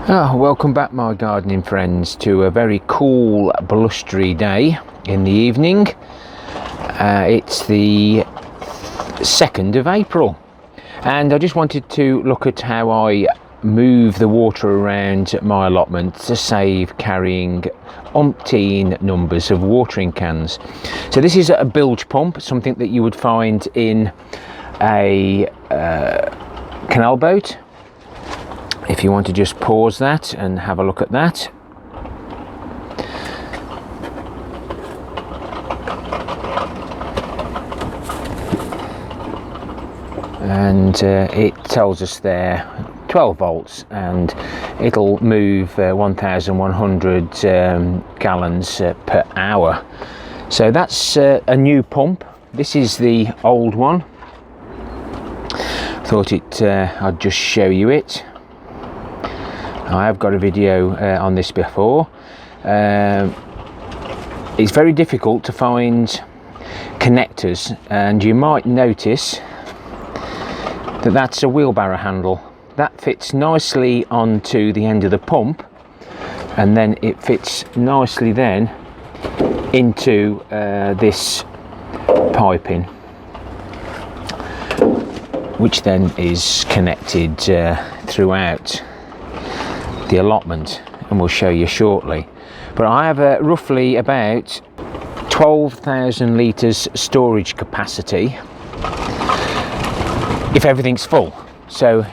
Welcome back, my gardening friends, to a very cool blustery day in the evening. It's the 2nd of April and I just wanted to look at how I move the water around my allotment to save carrying umpteen numbers of watering cans. So this is a bilge pump, something that you would find in a canal boat. If you want to just pause that and have a look at that. And it tells us there 12 volts and it'll move 1,100 gallons per hour. So that's a new pump. This is the old one. Thought I'd just show you it. I have got a video on this before. It's very difficult to find connectors, and you might notice that that's a wheelbarrow handle. That fits nicely onto the end of the pump, and then it fits nicely then into this piping, which then is connected throughout the allotment, and we'll show you shortly. But I have roughly about 12,000 litres storage capacity if everything's full. So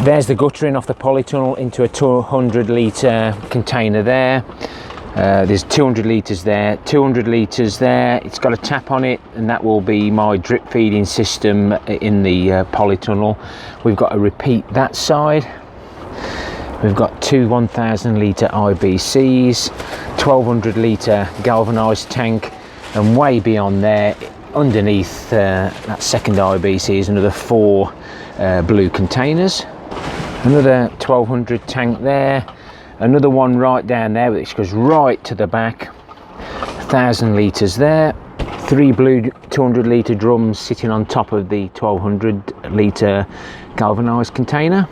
there's the guttering off the polytunnel into a 200 litre container there. There's 200 litres there, 200 litres there. It's got a tap on it, and that will be my drip feeding system in the polytunnel. We've got to repeat that side. We've got two 1,000 litre IBCs, 1,200 litre galvanised tank, and way beyond there, underneath that second IBC, is another 4 blue containers. Another 1,200 tank there, another one right down there which goes right to the back, 1,000 litres there, 3 blue 200 litre drums sitting on top of the 1,200 litre galvanised container.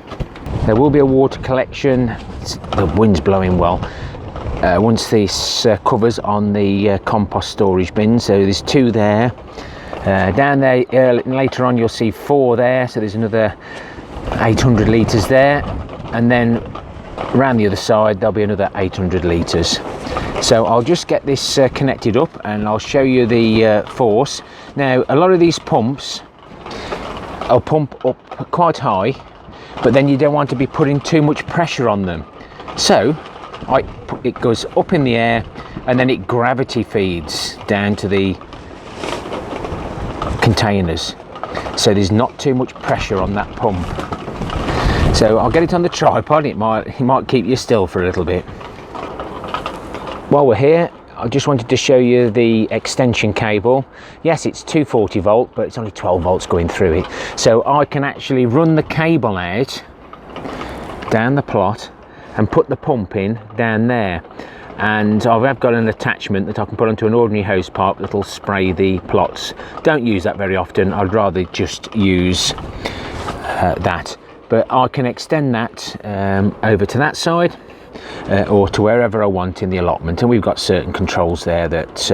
There will be a water collection. The wind's blowing well. Once this covers on the compost storage bin, so there's 2 there. Down there later on you'll see 4 there, so there's another 800 litres there, and then around the other side there'll be another 800 litres. So I'll just get this connected up and I'll show you the force. Now, a lot of these pumps will pump up quite high, but then you don't want to be putting too much pressure on them. So it goes up in the air and then it gravity feeds down to the containers. So there's not too much pressure on that pump. So I'll get it on the tripod. It might keep you still for a little bit. While we're here, I just wanted to show you the extension cable. Yes, it's 240 volt, but it's only 12 volts going through it. So I can actually run the cable out down the plot and put the pump in down there. And I've got an attachment that I can put onto an ordinary hose pipe that'll spray the plots. Don't use that very often. I'd rather just use that. But I can extend that over to that side. Or to wherever I want in the allotment, and we've got certain controls there that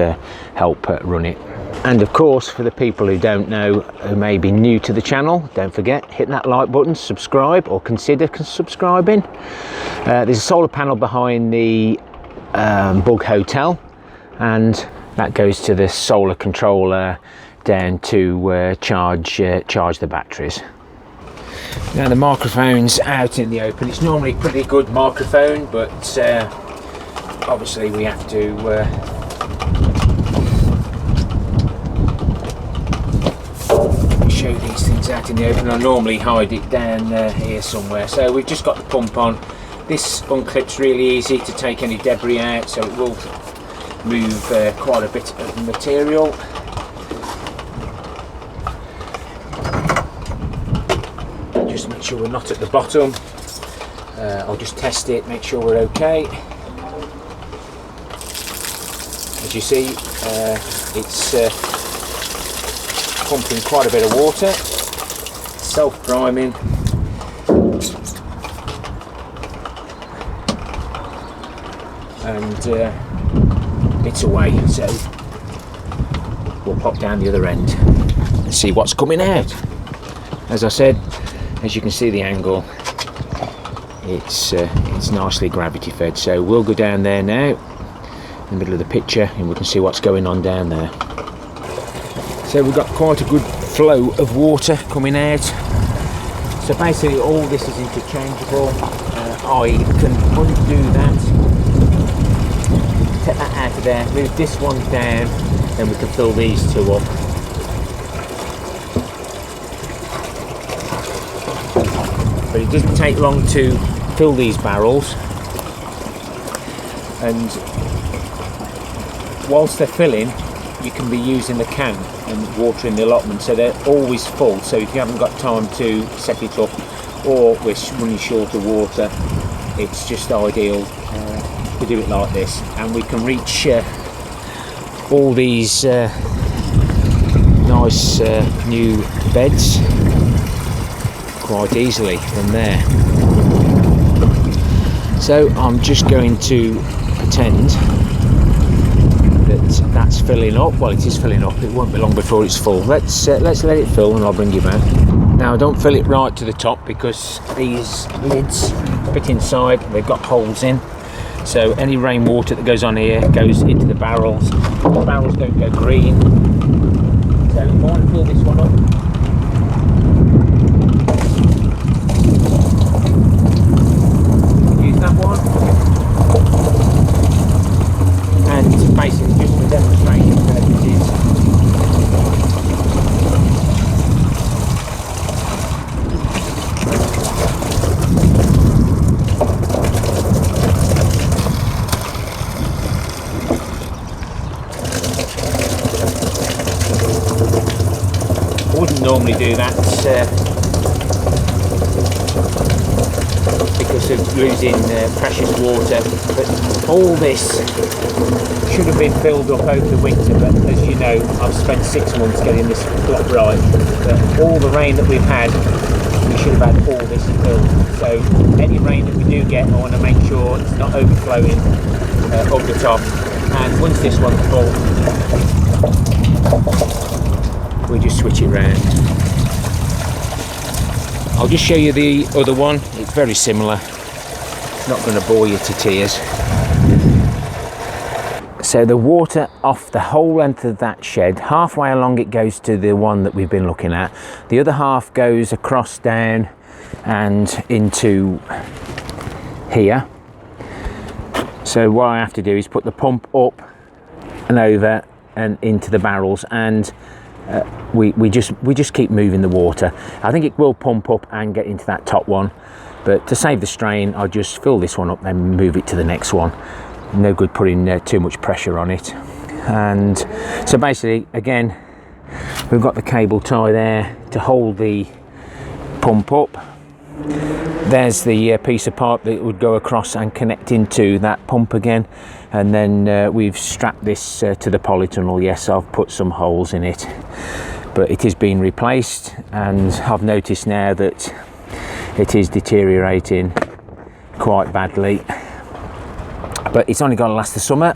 help run it. And of course, for the people who don't know, who may be new to the channel, don't forget, hit that like button, subscribe, or consider subscribing. There's a solar panel behind the Bug Hotel, and that goes to the solar controller down to charge the batteries. Now the microphone's out in the open. It's normally a pretty good microphone, but obviously we have to show these things out in the open. I normally hide it down here somewhere. So we've just got the pump on. This unclip's really easy to take any debris out, so it will move quite a bit of material. Just make sure we're not at the bottom. I'll just test it, make sure we're okay. As you see, it's pumping quite a bit of water, self-priming. and it's away. So we'll pop down the other end and see what's coming out. As I said, as you can see the angle, it's nicely gravity fed. So we'll go down there now in the middle of the picture and we can see what's going on down there. So we've got quite a good flow of water coming out. So basically all this is interchangeable. I can undo that, take that out of there, move this one down, then we can fill these two up. But it doesn't take long to fill these barrels, and whilst they're filling you can be using the can and watering the allotment, so they're always full. So if you haven't got time to set it up or we're running short of water, it's just ideal to do it like this, and we can reach all these nice new beds quite easily from there. So I'm just going to pretend that that's filling up. Well, it is filling up. It won't be long before it's full. Let's let it fill and I'll bring you back. Now don't fill it right to the top because these lids fit inside. They've got holes in. So any rainwater that goes on here goes into the barrels. The barrels don't go green. So if I want to fill this one up, use that one. And basically just for demonstration purposes, I wouldn't normally do that because of losing precious water, but all this should have been filled up over the winter, but as you know I've spent 6 months getting this plot right. But all the rain that we've had, we should have had all this filled. So any rain that we do get, I want to make sure it's not overflowing up the top, and once this one's full we just switch it round. I'll just show you the other one. It's very similar. It's not going to bore you to tears. So the water off the whole length of that shed, halfway along it goes to the one that we've been looking at. The other half goes across down and into here. So what I have to do is put the pump up and over and into the barrels, and we just keep moving the water. I think it will pump up and get into that top one, but to save the strain I'll just fill this one up and move it to the next one. No good putting too much pressure on it. And so basically again we've got the cable tie there to hold the pump up. There's the piece of pipe that would go across and connect into that pump again, and then we've strapped this to the polytunnel. Yes, I've put some holes in it, but it is being replaced, and I've noticed now that it is deteriorating quite badly, but it's only going to last the summer,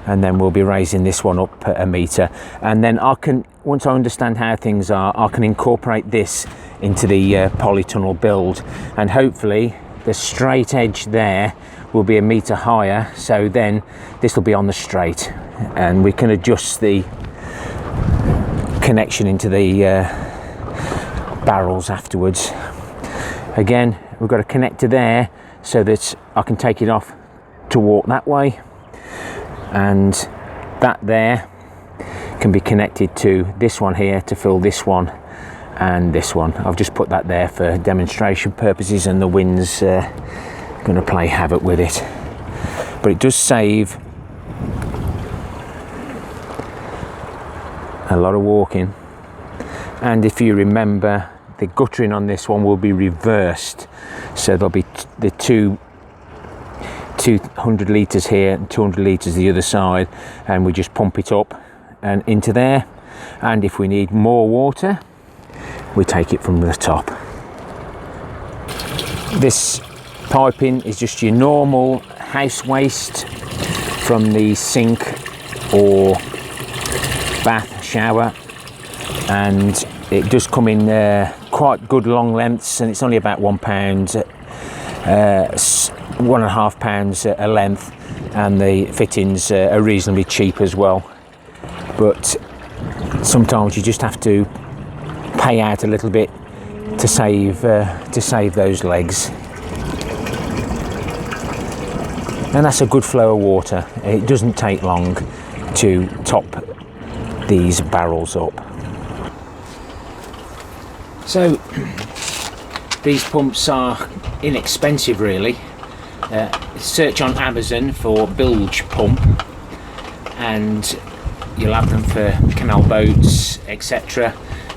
and then we'll be raising this one up a metre, and then I can, once I understand how things are, I can incorporate this into the polytunnel build, and hopefully the straight edge there will be a metre higher, so then this will be on the straight and we can adjust the connection into the barrels afterwards. Again, we've got a connector there so that I can take it off to walk that way, and that there can be connected to this one here to fill this one and this one. I've just put that there for demonstration purposes, and the wind's going to play havoc with it, but it does save a lot of walking. And if you remember, the guttering on this one will be reversed, so there'll be the 200 litres here and 200 litres the other side, and we just pump it up and into there, and if we need more water we take it from the top. This piping is just your normal house waste from the sink or bath, shower, and it does come in quite good long lengths, and it's only about £1, £1.5 a length, and the fittings are reasonably cheap as well. But sometimes you just have to pay out a little bit to save those legs. And that's a good flow of water. It doesn't take long to top these barrels up. So these pumps are inexpensive really. Search on Amazon for bilge pump and you'll have them for canal boats, etc.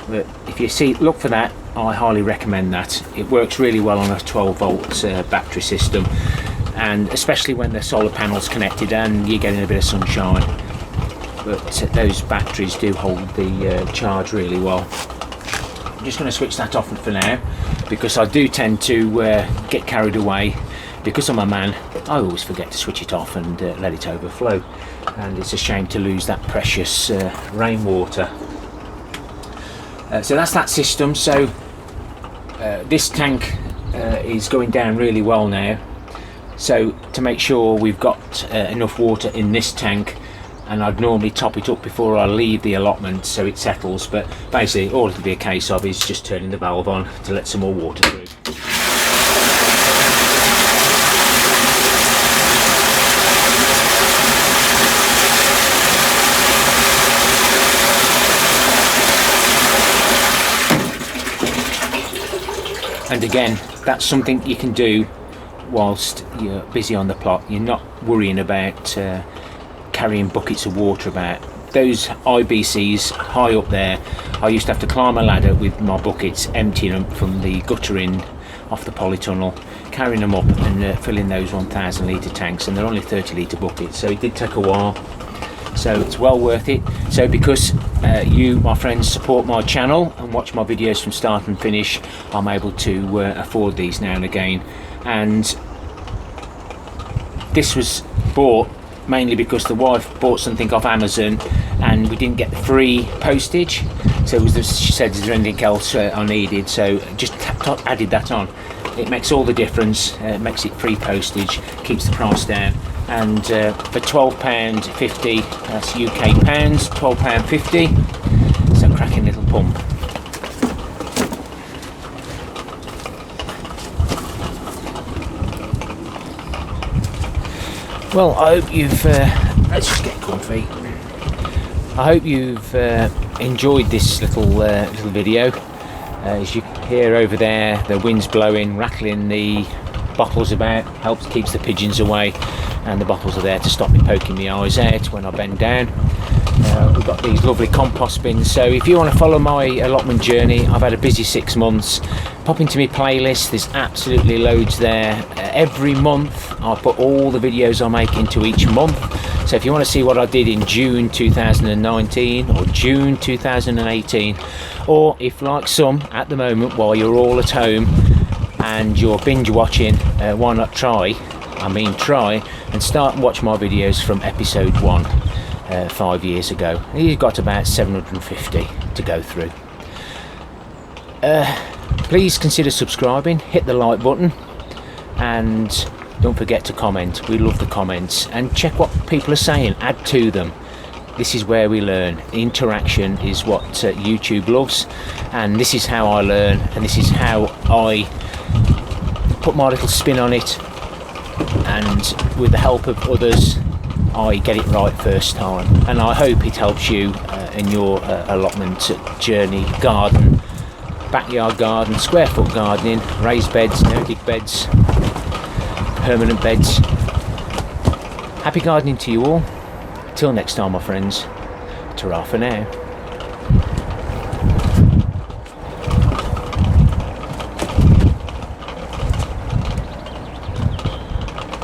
But if you look for that, I highly recommend that. It works really well on a 12-volt battery system, and especially when the solar panel's connected and you're getting a bit of sunshine. But those batteries do hold the charge really well. I'm just going to switch that off for now, because I do tend to get carried away. Because I'm a man, I always forget to switch it off and let it overflow, and it's a shame to lose that precious rainwater. So that's that system. So this tank is going down really well now. So to make sure we've got enough water in this tank, and I'd normally top it up before I leave the allotment so it settles, but basically all it'll be a case of is just turning the valve on to let some more water through. And again, that's something you can do whilst you're busy on the plot. You're not worrying about carrying buckets of water about. Those IBCs high up there, I used to have to climb a ladder with my buckets, emptying them from the guttering off the polytunnel, carrying them up and filling those 1,000 litre tanks, and they're only 30 litre buckets, so it did take a while. So it's well worth it. So because you, my friends, support my channel and watch my videos from start and finish, I'm able to afford these now and again. And this was bought mainly because the wife bought something off Amazon and we didn't get the free postage. So it was she said, is there anything else I needed? So just added that on. It makes all the difference. It makes it free postage, keeps the price down. And for £12.50, that's UK pounds, £12.50. It's a cracking little pump. Well, I hope you've let's just get comfy. I hope you've enjoyed this little video. As you hear over there, the wind's blowing, rattling the bottles about, keeps the pigeons away, and the bottles are there to stop me poking my eyes out when I bend down. We've got these lovely compost bins, so if you want to follow my allotment journey, I've had a busy 6 months. Pop into my playlist, there's absolutely loads there. Every month I put all the videos I make into each month, so if you want to see what I did in June 2019 or June 2018, or if like some at the moment while you're all at home and you're binge watching, why not try and start and watch my videos from episode 1 5 years ago. You've got about 750 to go through. Please consider subscribing, hit the like button, and don't forget to comment. We love the comments, and check what people are saying, add to them. This is where we learn. Interaction is what YouTube loves, and this is how I learn, and this is how I put my little spin on it, and with the help of others I get it right first time. And I hope it helps you in your allotment journey, garden, backyard garden, square foot gardening, raised beds, no dig beds, permanent beds. Happy gardening to you all. Till next time, my friends. Ta-ra for now.